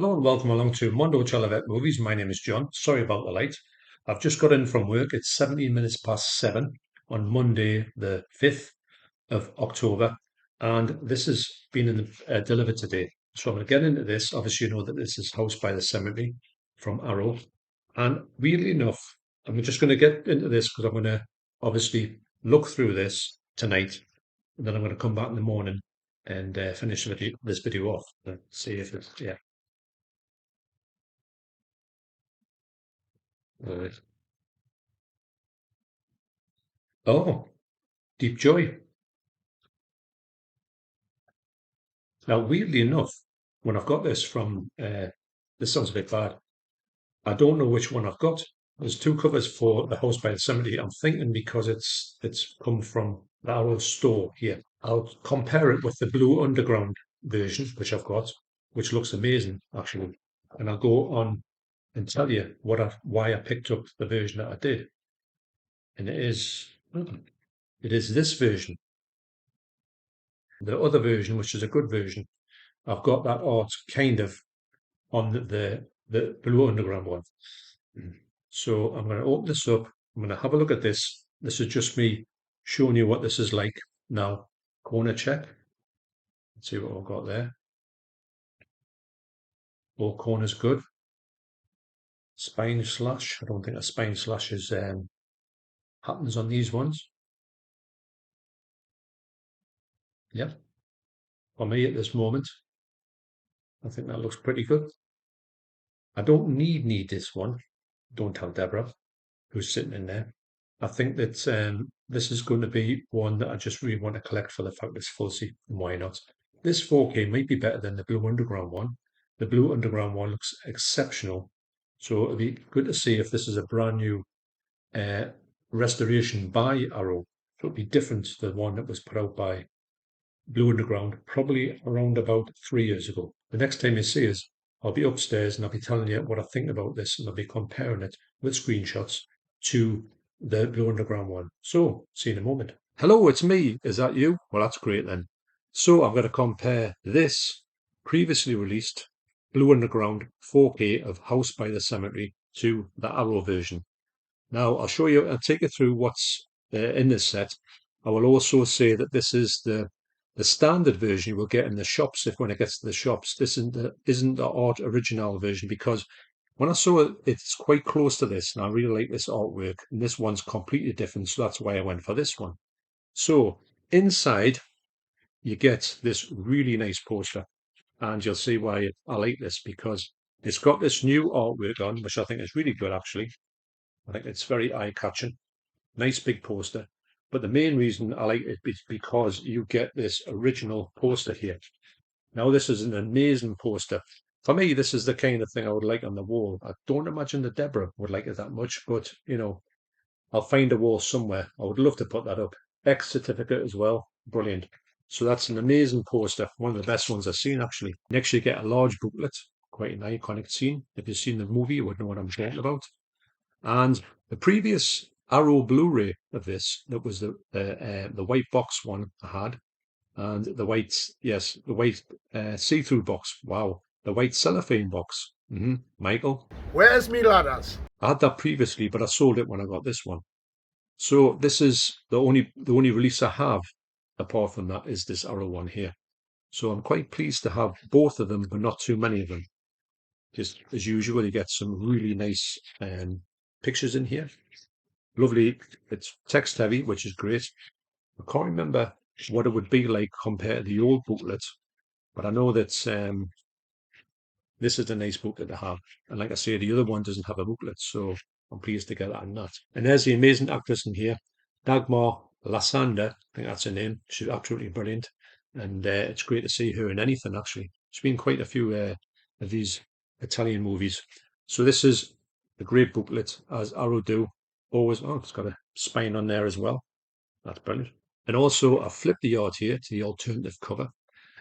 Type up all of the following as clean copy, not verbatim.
Hello and welcome along to Mondo Chelloveck Movies. My name is John. Sorry about the light. I've just got in from work. It's 17 minutes past 7 on Monday, the 5th of October, and this has been delivered today. So I'm going to get into this. Obviously, you know that this is House by the Cemetery from Arrow. And weirdly enough, I'm just going to get into this because I'm going to obviously look through this tonight, and then I'm going to come back in the morning and finish this video off and see if it's, yeah. Uh, oh, Deep Joy. Now, weirdly enough, when I've got this from, this sounds a bit bad. I don't know which one I've got. There's two covers for The House by the Cemetery. I'm thinking because it's come from the Arrow store here. I'll compare it with the Blue Underground version, which I've got, which looks amazing actually. And I'll go on and tell you why I picked up the version that I did. And it is this version. The other version, which is a good version, I've got that art kind of on the Blue Underground one. So I'm going to open this up. I'm going to have a look at this. This is just me showing you what this is like now. Corner check. Let's see what we've got there. All corners good. Spine slash. I don't think a spine slash is happens on these ones. Yep. For me at this moment, I think that looks pretty good. I don't need this one. Don't tell Deborah, who's sitting in there. I think that this is going to be one that I just really want to collect for the fact it's Fulci, and why not? This 4K might be better than the Blue Underground one. The Blue Underground one looks exceptional. So it'd be good to see if this is a brand new uh, restoration by Arrow. So it'd be different to the one that was put out by Blue Underground probably around about 3 years ago. The next time you see us, I'll be upstairs and I'll be telling you what I think about this, and I'll be comparing it with screenshots to the Blue Underground one. So, see you in a moment. Hello, it's me. Is that you? Well, that's great then. So I'm going to compare this previously released Blue Underground 4K of House by the Cemetery to the Arrow version. Now, I'll take you through what's in this set. I will also say that this is the standard version you will get in the shops when it gets to the shops. This isn't the art original version, because when I saw it, it's quite close to this, and I really like this artwork. And this one's completely different, so that's why I went for this one. So inside, you get this really nice poster, and you'll see why I like this, because it's got this new artwork on, which I think is really good actually. I think it's very eye-catching. Nice big poster. But the main reason I like it is because you get this original poster here. Now, this is an amazing poster. For me, this is the kind of thing I would like on the wall. I don't imagine that Deborah would like it that much, but, I'll find a wall somewhere. I would love to put that up. X certificate as well. Brilliant. So that's an amazing poster. One of the best ones I've seen, actually. Next, you get a large booklet. Quite an iconic scene. If you've seen the movie, you would know what I'm talking about. And the previous Arrow Blu-ray of this, that was the white box one I had, and the white see-through box. Wow, the white cellophane box. Michael, Where's me ladders? I had that previously, but I sold it when I got this one. So this is the only release I have apart from that is this Arrow one here. So I'm quite pleased to have both of them, but not too many of them. Just as usual, you get some really nice pictures in here. Lovely. It's text heavy, which is great. I can't remember what it would be like compared to the old booklet, but I know that this is a nice booklet to have. And like I say, the other one doesn't have a booklet, so I'm pleased to get that and that. And there's the amazing actress in here, Dagmar Lassander. I think that's her name. She's absolutely brilliant. And it's great to see her in anything, actually. She's been quite a few of these Italian movies. So this is a great booklet, as Arrow do. Always, oh, it's got a spine on there as well. That's brilliant. And also, I flipped the art here to the alternative cover.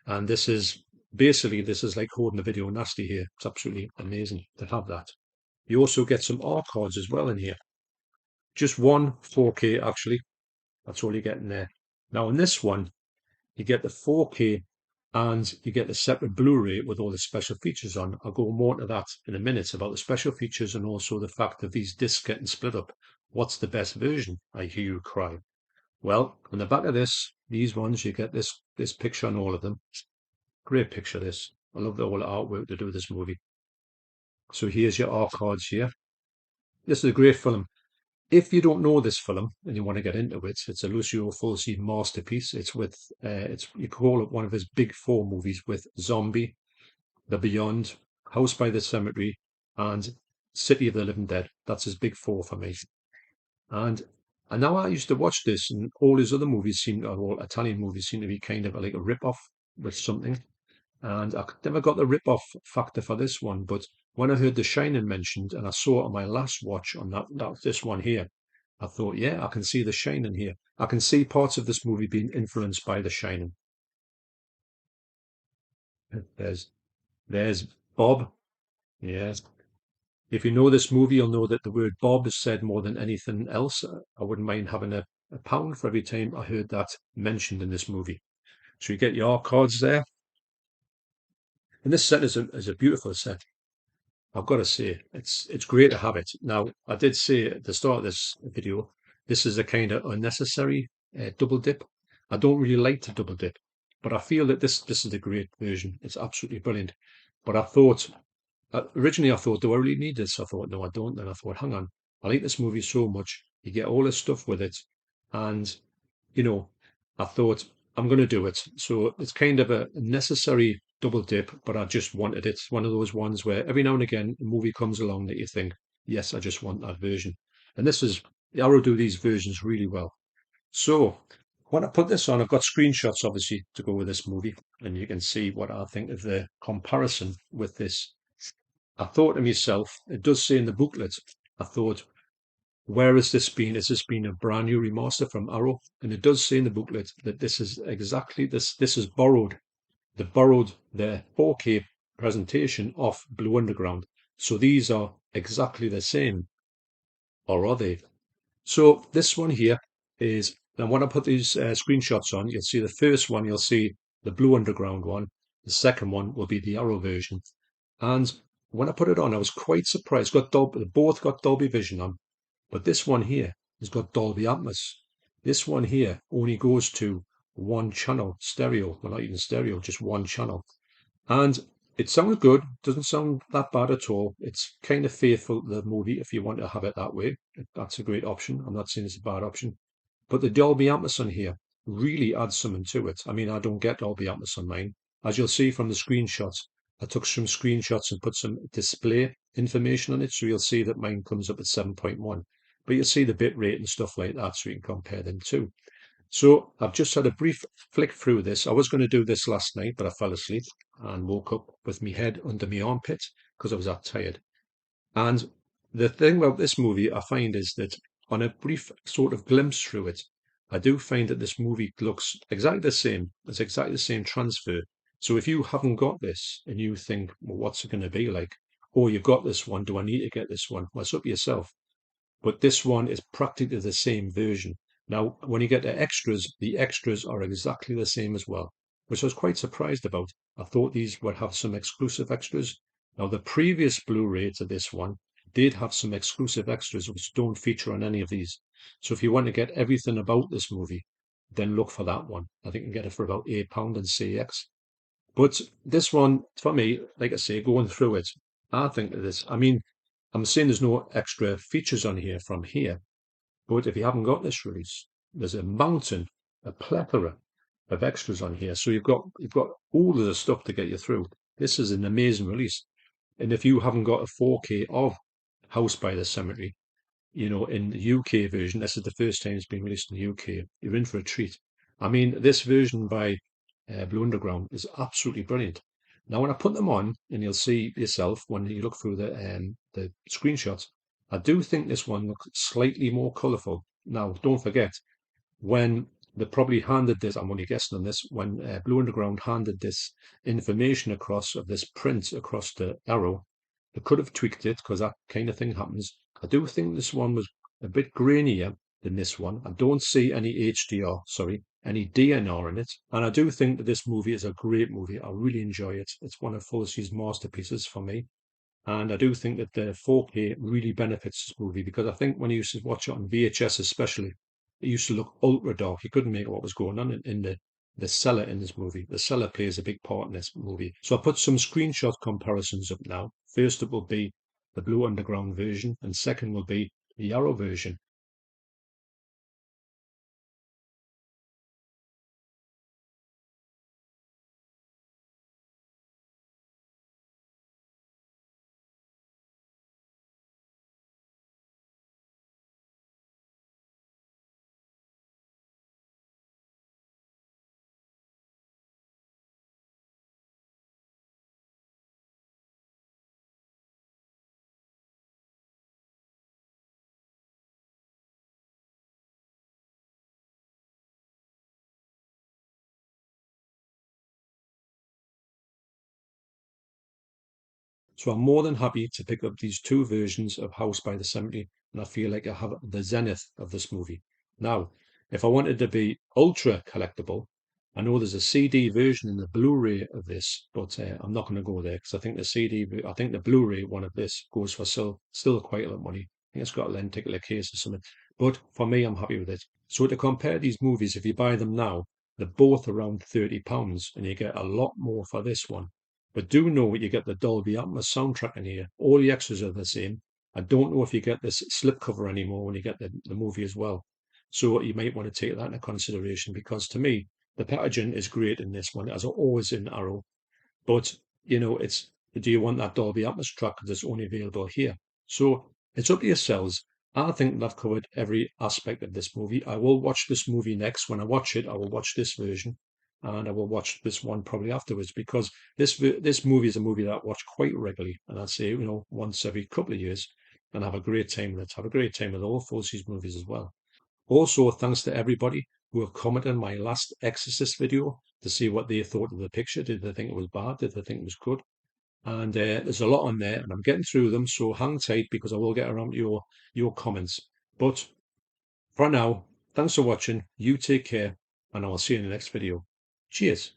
And this is like holding the video nasty here. It's absolutely amazing to have that. You also get some art cards as well in here. Just one 4K actually. That's all you get in there. Now in this one, you get the 4K and you get the separate Blu-ray with all the special features on. I'll go more into that in a minute about the special features and also the fact that these discs getting split up. What's the best version? I hear you cry. Well, on the back of these ones, you get this picture on all of them. Great picture, this. I love the whole artwork to do with this movie. So here's your art cards here. This is a great film. If you don't know this film and you want to get into it, it's a Lucio Fulci masterpiece. It's with, you call it one of his big four movies with Zombie, The Beyond, House by the Cemetery, and City of the Living Dead. That's his big four for me. And now I used to watch this, and all his other movies all Italian movies seem to be kind of like a rip-off with something. And I never got the rip-off factor for this one, but when I heard The Shining mentioned, and I saw it on my last watch on this one here, I thought, yeah, I can see The Shining here. I can see parts of this movie being influenced by The Shining. There's Bob. Yes. If you know this movie, you'll know that the word Bob is said more than anything else. I wouldn't mind having a pound for every time I heard that mentioned in this movie. So you get your cards there. And this set is a beautiful set. I've got to say, it's great to have it. Now, I did say at the start of this video, this is a kind of unnecessary double dip. I don't really like to double dip, but I feel that this is a great version. It's absolutely brilliant. But I thought, originally I thought, do I really need this? I thought, no, I don't. Then I thought, hang on, I like this movie so much. You get all this stuff with it. And, you know, I thought, I'm going to do it. So it's kind of a necessary double dip, but I just wanted it. It's one of those ones where every now and again a movie comes along that you think, yes, I just want that version. And Arrow do these versions really well. So when I put this on, I've got screenshots obviously to go with this movie, and you can see what I think of the comparison with this. I thought to myself, it does say in the booklet, I thought, where has this been? Has this been a brand new remaster from Arrow? And it does say in the booklet that this is exactly this. This is borrowed. They borrowed their 4K presentation off Blue Underground. So these are exactly the same, or are they? So this one here is, and when I put these screenshots on, you'll see the first one, you'll see the Blue Underground one. The second one will be the Arrow version. And when I put it on, I was quite surprised. They both got Dolby Vision on. But this one here has got Dolby Atmos. This one here only goes to one channel stereo. Well, not even stereo, just one channel. And it sounds good. Doesn't sound that bad at all. It's kind of faithful to the movie if you want to have it that way. That's a great option. I'm not saying it's a bad option. But the Dolby Atmos on here really adds something to it. I mean, I don't get Dolby Atmos on mine. As you'll see from the screenshots, I took some screenshots and put some display information on it. So you'll see that mine comes up at 7.1. But you'll see the bit rate and stuff like that, so you can compare them too. So I've just had a brief flick through this. I was going to do this last night, but I fell asleep and woke up with my head under my armpit because I was that tired. And the thing about this movie I find is that on a brief sort of glimpse through it, I do find that this movie looks exactly the same. It's exactly the same transfer. So if you haven't got this and you think, well, what's it going to be like? Or you've got this one, do I need to get this one? Well, it's up to yourself. But this one is practically the same version. Now, when you get to extras, the extras are exactly the same as well, which I was quite surprised about. I thought these would have some exclusive extras. Now, the previous Blu-ray to this one did have some exclusive extras which don't feature on any of these. So if you want to get everything about this movie, then look for that one. I think you can get it for about £8 in CX. But this one, for me, like I say, going through it, I think of this. I mean, I'm saying there's no extra features on here from here, but if you haven't got this release, there's a mountain, a plethora of extras on here. So you've got all of the stuff to get you through. This is an amazing release. And if you haven't got a 4K of House by the Cemetery, you know, in the UK version, this is the first time it's been released in the UK, you're in for a treat. I mean, this version by Blue Underground is absolutely brilliant. Now, when I put them on, and you'll see yourself when you look through the screenshots, I do think this one looks slightly more colourful. Now, don't forget, when they probably handed this, I'm only guessing on this, when Blue Underground handed this information across of this print across the Arrow, they could have tweaked it because that kind of thing happens. I do think this one was a bit grainier than this one. I don't see any HDR, sorry, any DNR in it. And I do think that this movie is a great movie. I really enjoy it. It's one of Fulci's masterpieces for me. And I do think that the 4K really benefits this movie because I think when you used to watch it on VHS, especially, it used to look ultra dark. You couldn't make out what was going on in the cellar in this movie. The cellar plays a big part in this movie. So I put some screenshot comparisons up now. First, it will be the Blue Underground version, and second will be the Yarrow version. So I'm more than happy to pick up these two versions of House by the Cemetery, and I feel like I have the zenith of this movie. Now, if I wanted to be ultra collectible, I know there's a CD version and the Blu-ray of this, but I'm not going to go there because I think I think the Blu-ray one of this goes for still quite a lot of money. I think it's got a lenticular case or something. But for me, I'm happy with it. So to compare these movies, if you buy them now, they're both around £30, and you get a lot more for this one. But do know you get the Dolby Atmos soundtrack in here. All the extras are the same. I don't know if you get this slipcover anymore when you get the movie as well. So you might want to take that into consideration because to me, the packaging is great in this one, as always in Arrow. But it's do you want that Dolby Atmos track because it's only available here? So it's up to yourselves. I think that I've covered every aspect of this movie. I will watch this movie next. When I watch it, I will watch this version, and I will watch this one probably afterwards because this movie is a movie that I watch quite regularly, and I'd say once every couple of years, and have a great time with it. Have a great time with all Fulci's movies as well. Also, thanks to everybody who have commented on my last Exorcist video to see what they thought of the picture. Did they think it was bad? Did they think it was good? And there's a lot on there, and I'm getting through them. So hang tight because I will get around to your comments. But for now, thanks for watching. You take care, and I will see you in the next video. Cheers.